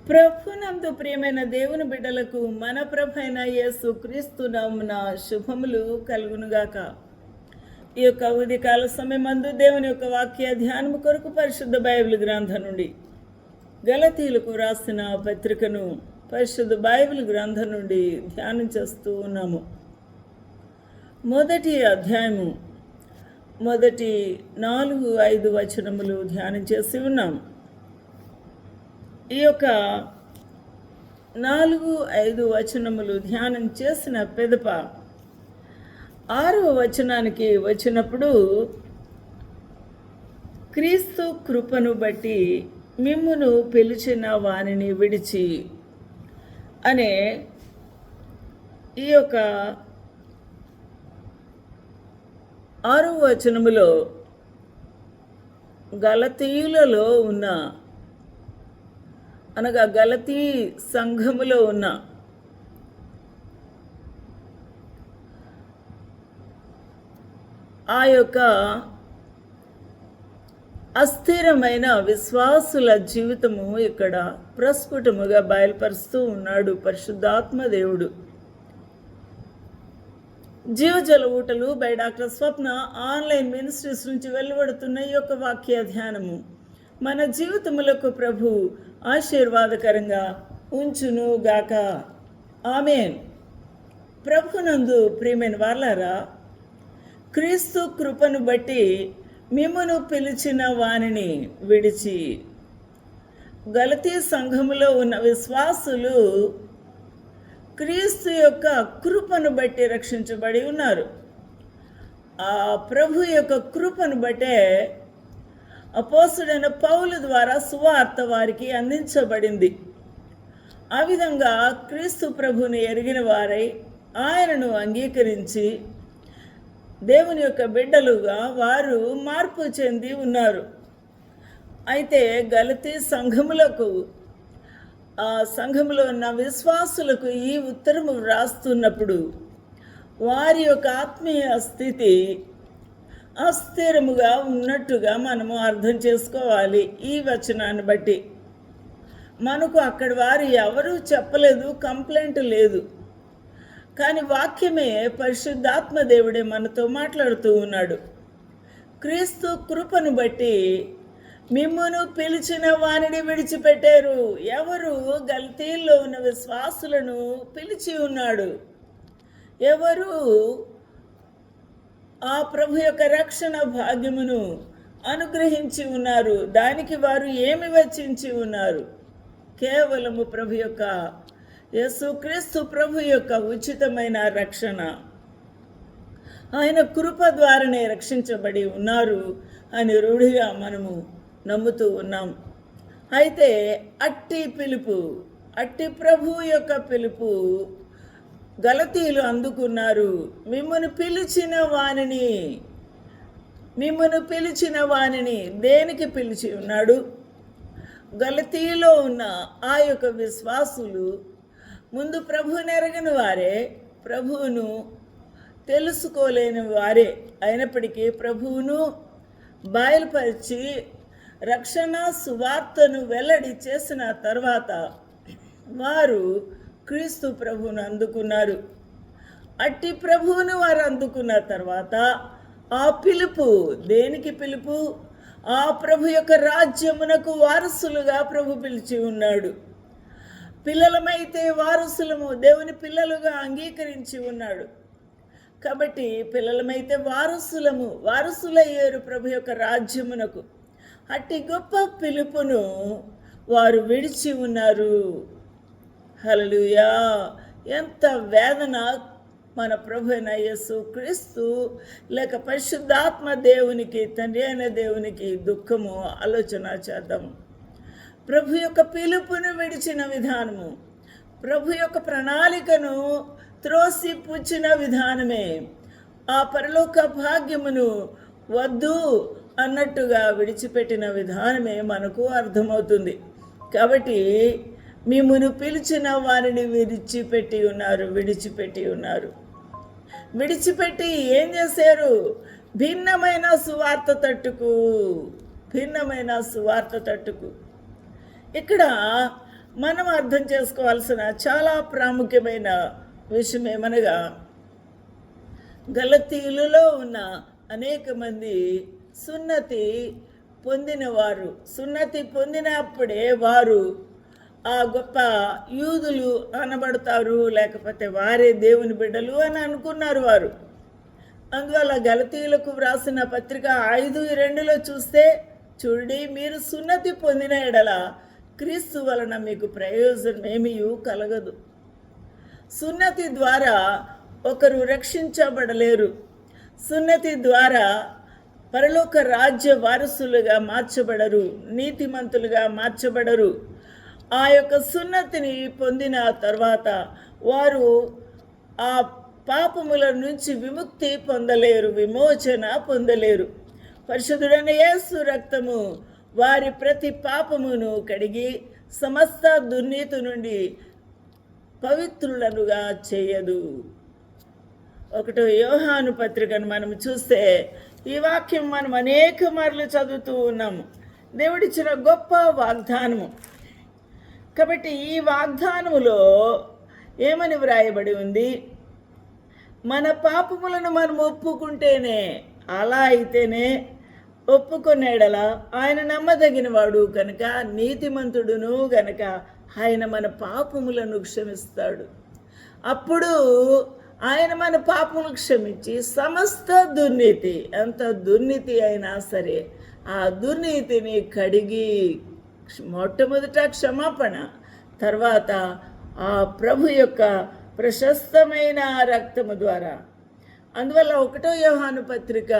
ప్రభునందు ప్రియమైన దేవుని బిడ్డలకు మన ప్రభైన యేసు క్రీస్తు నామమున శుభములు కలుగునుగాక. ఈ యొక్క ఉదయకాల సమయమందు దేవుని యొక్క వాక్య ధ్యానము కొరకు పరిశుద్ధ బైబిల్ గ్రంథం నుండి గలతీయులకు రాసిన పత్రికను పరిశుద్ధ బైబిల్ గ్రంథం నుండి ధ్యానం చేస్తూ ఉన్నాము. మొదటి అధ్యాయము మొదటి 4-5 వచనములు ధ్యానం చేసి ఉన్నాము. ఈ యొక్క 4-5 వచనములు ధ్యానం చేసిన పెదప 6వ వచనానికి వచ్చినప్పుడు, క్రీస్తు కృపను బట్టి మిమ్మును పిలిచిన వానిని విడిచి అనే ఈ యొక్క 6వ వచనములో గలతీయులలో ఉన్న అనగా గలతీ సంఘములో ఉన్న ఆ యొక్క అస్థిరమైన విశ్వాసుల జీవితము ఇక్కడ ప్రస్ఫుటముగా బయలుపరుస్తూ ఉన్నాడు పరిశుద్ధాత్మ దేవుడు. జీవజల ఊటలు by doctor Swapna online ministries నుంచి వెలువడుతున్న ఈ యొక్క వాక్య ధ్యానము మన జీవితములకు ప్రభు ఆశీర్వాదకరంగా ఉంచును గాక. ఆమేన్. ప్రభునందు ప్రియమైన వారలారా, క్రీస్తు కృపను బట్టి మిమ్మును పిలిచిన వానిని విడిచి. గలతీ సంఘములో ఉన్న విశ్వాసులు క్రీస్తు యొక్క కృపను బట్టి రక్షించబడి ఉన్నారు. ఆ ప్రభు యొక్క కృపను బట్టే అపోస్తుడైన పౌలు ద్వారా సువార్త వారికి అందించబడింది. ఆ విధంగా క్రీస్తు ప్రభుని ఎరిగిన వారై ఆయనను అంగీకరించి దేవుని యొక్క బిడ్డలుగా వారు మార్పు చెంది ఉన్నారు. అయితే గలతీ సంఘములకు, ఆ సంఘములో ఉన్న విశ్వాసులకు ఈ ఉత్తరము వ్రాస్తున్నప్పుడు వారి యొక్క ఆత్మీయ స్థితి అస్థిరముగా ఉన్నట్టుగా మనము అర్థం చేసుకోవాలి. ఈ వచనాన్ని బట్టి మనకు అక్కడి వారు ఎవరూ చెప్పలేదు, కంప్లైంట్ లేదు. కానీ వాక్యమే పరిశుద్ధాత్మ దేవుడే మనతో మాట్లాడుతూ ఉన్నాడు. క్రీస్తు కృపను బట్టి మిమ్మును పిలిచిన వానిని విడిచిపెట్టారు. ఎవరు? గలతీల్లో ఉన్న విశ్వాసులను పిలిచి ఉన్నాడు. ఎవరు? ఆ ప్రభు యొక్క రక్షణ భాగ్యమును అనుగ్రహించి ఉన్నారు. దానికి వారు ఏమి వెచ్చించి ఉన్నారు? కేవలము ప్రభు యొక్క యేసుక్రీస్తు ప్రభు యొక్క ఉచితమైన రక్షణ, ఆయన కృప ద్వారానే రక్షించబడి ఉన్నారు అని రూఢిగా మనము నమ్ముతూ ఉన్నాం. అయితే అట్టి పిలుపు, అట్టి ప్రభు యొక్క పిలుపు గలతీయులు అందుకున్నారు. మిమ్మును పిలిచిన వానిని దేనికి పిలిచి ఉన్నాడు? గలతీలో ఉన్న ఆ యొక్క విశ్వాసులు ముందు ప్రభువుని ఎరగని వారే, ప్రభువును తెలుసుకోలేని వారే అయినప్పటికీ ప్రభువును బయలుపరిచి రక్షణ సువార్తను వెల్లడి చేసిన తర్వాత వారు క్రీస్తు ప్రభువును అందుకున్నారు. అట్టి ప్రభువును వారు అందుకున్న తర్వాత ఆ పిలుపు దేనికి పిలుపు? ఆ ప్రభు యొక్క రాజ్యమునకు వారసులుగా ప్రభు పిలిచి ఉన్నాడు. పిల్లలమైతే వారసులము, దేవుని పిల్లలుగా అంగీకరించి ఉన్నాడు. కాబట్టి పిల్లలమైతే వారసులయ్యారు ప్రభు యొక్క రాజ్యమునకు. అట్టి గొప్ప పిలుపును వారు విడిచి ఉన్నారు. హల్లెలూయా! ఎంత వేదన! మన ప్రభు అయిన యేసు క్రీస్తు లేక పరిశుద్ధాత్మ దేవునికి, తండ్రి అయిన దేవునికి దుఃఖము ఆలోచన చేద్దాము. ప్రభు యొక్క పిలుపును విడిచిన విధానము, ప్రభు యొక్క ప్రణాళికను త్రోసి పుచ్చిన విధానమే, ఆ పరలోక భాగ్యమును వద్దు అన్నట్టుగా విడిచిపెట్టిన విధానమే మనకు అర్థమవుతుంది. కాబట్టి మిమ్మును పిలిచిన వారిని విడిచిపెట్టి ఉన్నారు. విడిచిపెట్టి ఏం చేశారు? భిన్నమైన సువార్త తట్టుకు. ఇక్కడ మనం అర్థం చేసుకోవాల్సిన చాలా ప్రాముఖ్యమైన విషయం ఏమనగా, గలతీయులలో ఉన్న అనేక మంది సున్నతి పొందినవారు. సున్నతి పొందినప్పుడే వారు ఆ గొప్ప యూదులు అనబడతారు, లేకపోతే వారే దేవుని బిడ్డలు అని అనుకున్నారు వారు. అందువల్ల గలతీయులకు వ్రాసిన పత్రిక 5:2 చూస్తే, చూడండి, మీరు సున్నతి పొందిన ఎడల క్రీస్తు వలన మీకు ప్రయోజనమేమీ కలగదు. సున్నతి ద్వారా ఒకరు రక్షించబడలేరు. సున్నతి ద్వారా పరలోక రాజ్య వారసులుగా మార్చబడరు, నీతిమంతులుగా మార్చబడరు. ఆ యొక్క సున్నతిని పొందిన తర్వాత వారు ఆ పాపముల నుంచి విముక్తి పొందలేరు, విమోచన పొందలేరు. పరిశుద్ధుడైన యేసు రక్తము వారి ప్రతి పాపమును కడిగి సమస్త దుర్నీతి నుండి పవిత్రులనుగా చేయదు. 1 యోహాను పత్రికను మనం చూస్తే ఈ వాక్యం మనం అనేక మార్లు చదువుతూ ఉన్నాము. దేవుడిచ్చిన గొప్ప వాగ్దానము. కాబట్టి ఈ వాగ్దానములో ఏమని వ్రాయబడి ఉంది? మన పాపములను మనం ఒప్పుకుంటేనే, అలా అయితేనే, ఒప్పుకొనేడలా ఆయన నమ్మదగినవాడు కనుక, నీతిమంతుడును గనక ఆయన మన పాపములను క్షమిస్తాడు. అప్పుడు ఆయన మన పాపములు క్షమించి సమస్త దుర్నీతి, ఎంత దుర్నీతి అయినా సరే ఆ దుర్నీతిని కడిగి, మొట్టమొదట క్షమాపణ, తర్వాత ఆ ప్రభు యొక్క ప్రశస్తమైన రక్తము ద్వారా. అందువల్ల 1 యోహాను పత్రిక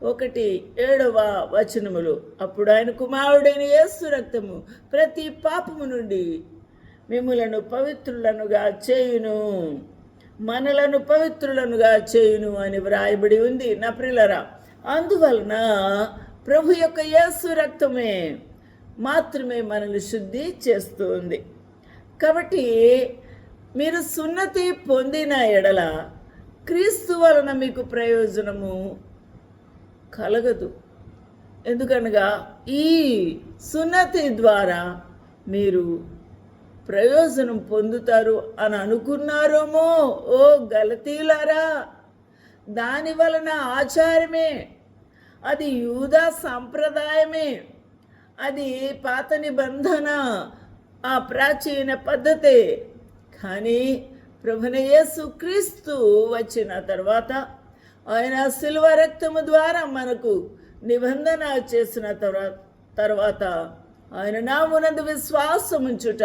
1:7 అప్పుడు ఆయన కుమారుడైన యేసు రక్తము ప్రతి పాపము నుండి మిమ్ములను పవిత్రులనుగా చేయును, మనలను పవిత్రులనుగా చేయును అని వ్రాయబడి ఉంది నా ప్రియులారా. అందువలన ప్రభు యొక్క యేసు రక్తమే మాత్రమే మనల్ని శుద్ధి చేస్తుంది. కాబట్టి మీరు సున్నతి పొందిన ఎడల క్రీస్తు వలన మీకు ప్రయోజనము కలగదు. ఎందుకనగా ఈ సున్నతి ద్వారా మీరు ప్రయోజనం పొందుతారు అని అనుకున్నారేమో ఓ గలతీయులారా. దాని వలన ఆచారమే, అది యూదా సంప్రదాయమే, అది పాత నిబంధన, ఆ ప్రాచీన పద్ధతే. కానీ ప్రభువైన యేసు క్రీస్తు వచ్చిన తర్వాత ఆయన శిలువ రక్తము ద్వారా మనకు నిబంధన చేసిన తర్వాత ఆయన నామమునందు విశ్వాసముంచుట,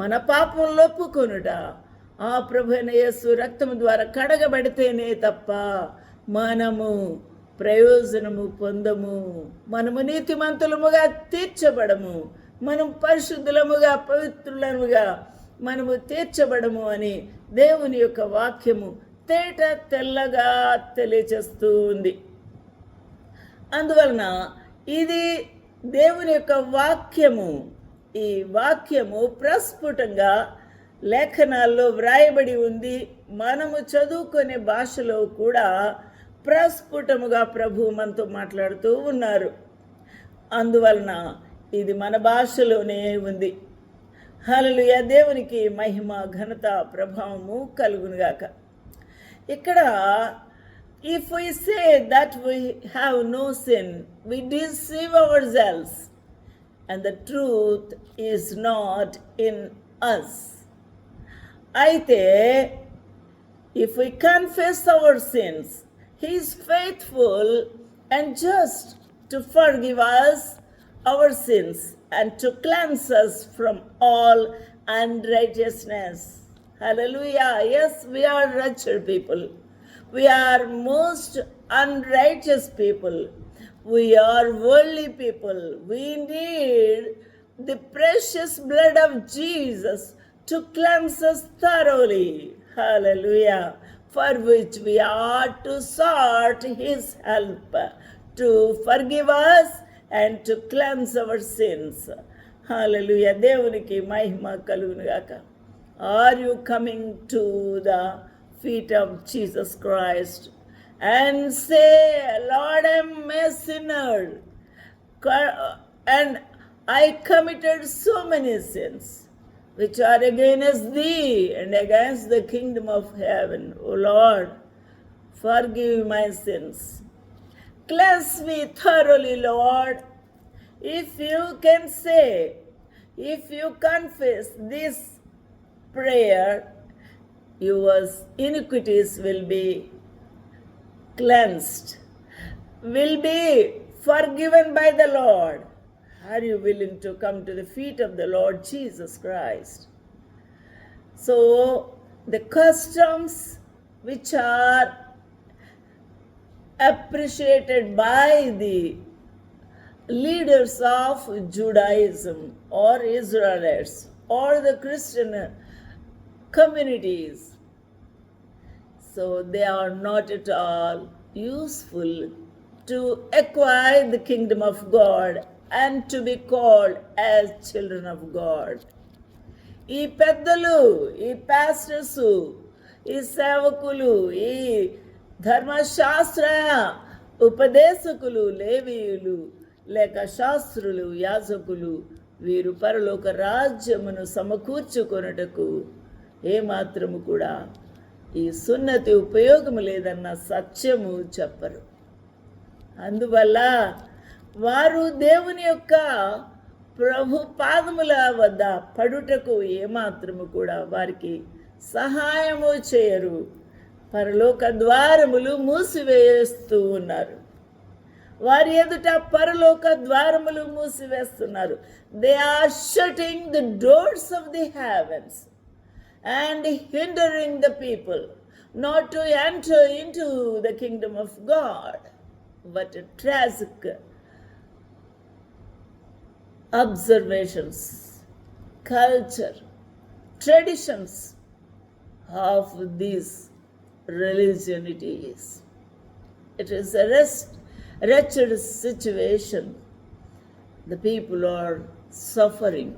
మన పాపములను ఒప్పుకొనుట, ఆ ప్రభువైన యేసు రక్తము ద్వారా కడగబడితేనే తప్ప మనము ప్రయోజనము పొందము. మనము నీతిమంతులముగా తీర్చబడము, మనం పరిశుద్ధులముగా పవిత్రులముగా మనము తీర్చబడము అని దేవుని యొక్క వాక్యము తేట తెల్లగా తెలియచేస్తూ ఉంది. అందువలన ఇది దేవుని యొక్క వాక్యము. ఈ వాక్యము ప్రస్ఫుటంగా లేఖనాల్లో వ్రాయబడి ఉంది. మనము చదువుకునే భాషలో కూడా ప్రస్ఫుటముగా ప్రభు మనతో మాట్లాడుతూ ఉన్నారు. అందువలన ఇది మన భాషలోనే ఉంది. హల్లెలూయా. దేవునికి మహిమ, ఘనత, ప్రభావము కలుగునుగాక. ఇక్కడ if we say that we have no sin, we deceive ourselves and the truth is not in us. అయితే if we confess our sins, he is faithful and just to forgive us our sins and to cleanse us from all unrighteousness. Hallelujah. Yes, we are wretched people. We are most unrighteous people. We are worldly people. We need the precious blood of Jesus to cleanse us thoroughly. Hallelujah. For which we ought to sought his help to forgive us and to cleanse our sins. Hallelujah. దేవునికి మహిమ కలుగునుగాక. Are you coming to the feet of Jesus Christ and say, Lord, I am a sinner and I committed so many sins. which are against thee and against the kingdom of heaven. O Lord, forgive my sins. Cleanse me thoroughly, Lord. If you can say, if you confess this prayer, your iniquities will be cleansed, will be forgiven by the Lord. Are you willing to come to the feet of the Lord Jesus Christ? So, the customs which are appreciated by the leaders of Judaism or Israelites or the Christian communities, so they are not at all useful to acquire the kingdom of God and to be called as children of God. ఈ పెద్దలు, ఈ pastors, ఈ సేవకులు, ఈ ధర్మశాస్త్ర ఉపదేశకులు, లేవీయులు లేక శాస్త్రులు, యాజకులు, వీరు పరలోక రాజ్యమును సమకూర్చుకొనుటకు ఏమాత్రము కూడా ఈ సున్నతి ఉపయోగము లేదన్న సత్యము చెప్పరు. అందువల్ల వారు దేవుని యొక్క ప్రభు పాదముల వద్ద పడుటకు ఏమాత్రము కూడా వారికి సహాయము చేయరు. పరలోక ద్వారములు మూసివేస్తూ ఉన్నారు. వారి ఎదుట పరలోక ద్వారములు మూసివేస్తున్నారు. They are shutting the doors of the heavens and hindering the people not to enter into the kingdom of God. What a tragic observations, culture, traditions of these religionities. It is a wretched situation. The people are suffering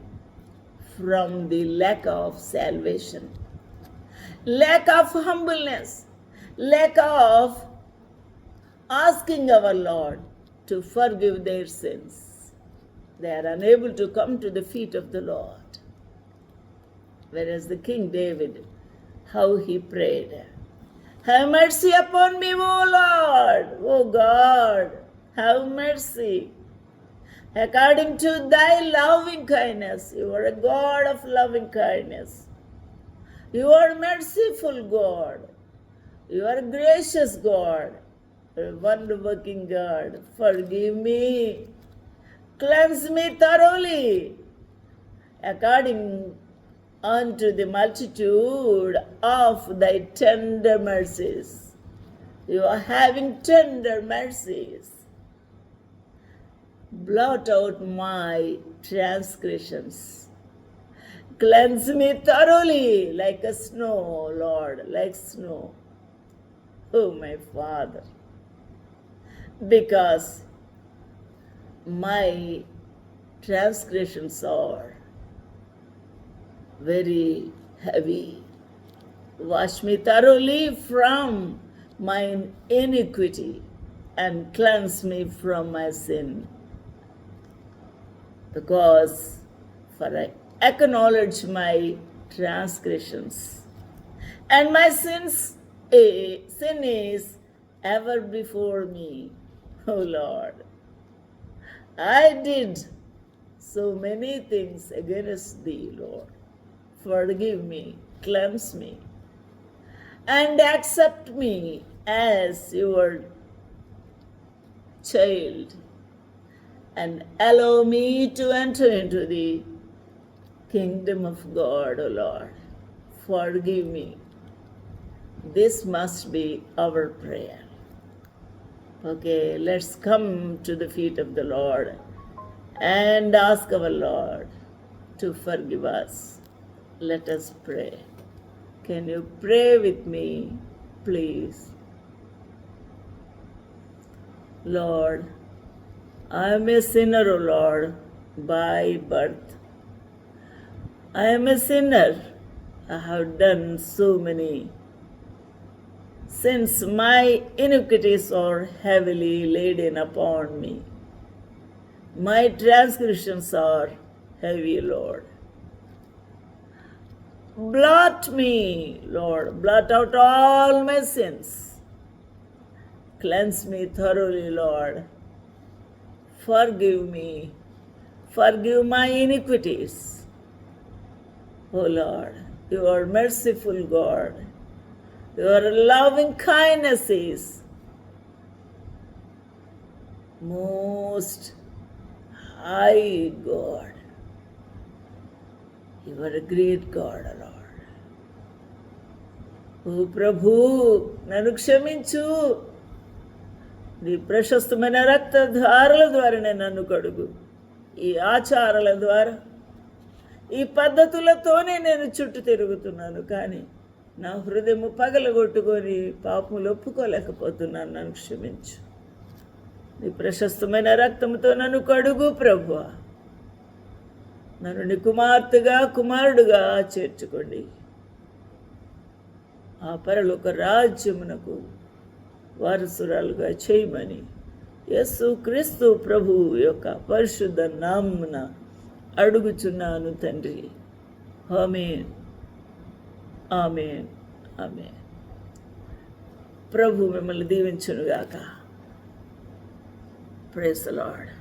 from the lack of salvation, lack of humbleness, lack of asking our Lord to forgive their sins. They are unable to come to the feet of the Lord. Whereas the King David, how he prayed, have mercy upon me, O Lord, O God, have mercy. According to thy loving kindness, you are a God of loving kindness. You are merciful God. You are a gracious God, a wonder-working God. Forgive me. Cleanse me thoroughly, according unto the multitude of thy tender mercies. You are having tender mercies. Blot out my transgressions. Cleanse me thoroughly like a snow, Lord, like snow. Oh, my Father, because my transgressions are very heavy. Wash me thoroughly from my iniquity and cleanse me from my sin. Because for I acknowledge my transgressions, and my sin is ever before me. O Lord, I did so many things against thee, Lord. Forgive me, cleanse me, and accept me as your child, and allow me to enter into the kingdom of God, O Lord. Forgive me. This must be our prayer. Okay, let's come to the feet of the Lord and ask our Lord to forgive us. Let us pray. Can you pray with me, please? Lord, I am a sinner, O Lord, by birth. I am a sinner. I have done so many sins. My iniquities are heavily laden upon me. My transgressions are heavy, Lord. Blot me, Lord, blot out all my sins. Cleanse me thoroughly, Lord. Forgive me. Forgive my iniquities. O Lord, you are merciful God. Your loving kindness is most high God. You are a great God, Lord. ఓ ప్రభు, నన్ను క్షమించు. నీ ప్రశస్తమైన రక్తధారల ద్వారానే నన్ను కడుగు. ఈ ఆచారాల ద్వారా, ఈ పద్ధతులతోనే నేను చుట్టూ తిరుగుతున్నాను, కానీ నా హృదయం పగలగొట్టుకొని పాపములు ఒప్పుకోలేకపోతున్నాను. నన్ను క్షమించు. నీ ప్రశస్తమైన రక్తంతో నన్ను కడుగు ప్రభువా. నన్ను నీ కుమార్తెగా, కుమారుడుగా చేర్చుకోండి. ఆ పరలోక రాజ్యమునకు వారసురాలుగా చేయమని యేసు క్రీస్తు ప్రభు యొక్క పరిశుద్ధ నామమున అడుగుచున్నాను తండ్రి. ఆమేన్, ఆమేన్, ఆమేన్. ప్రభు మిమ్మల్ని దీవించునుగాక. Praise the lord.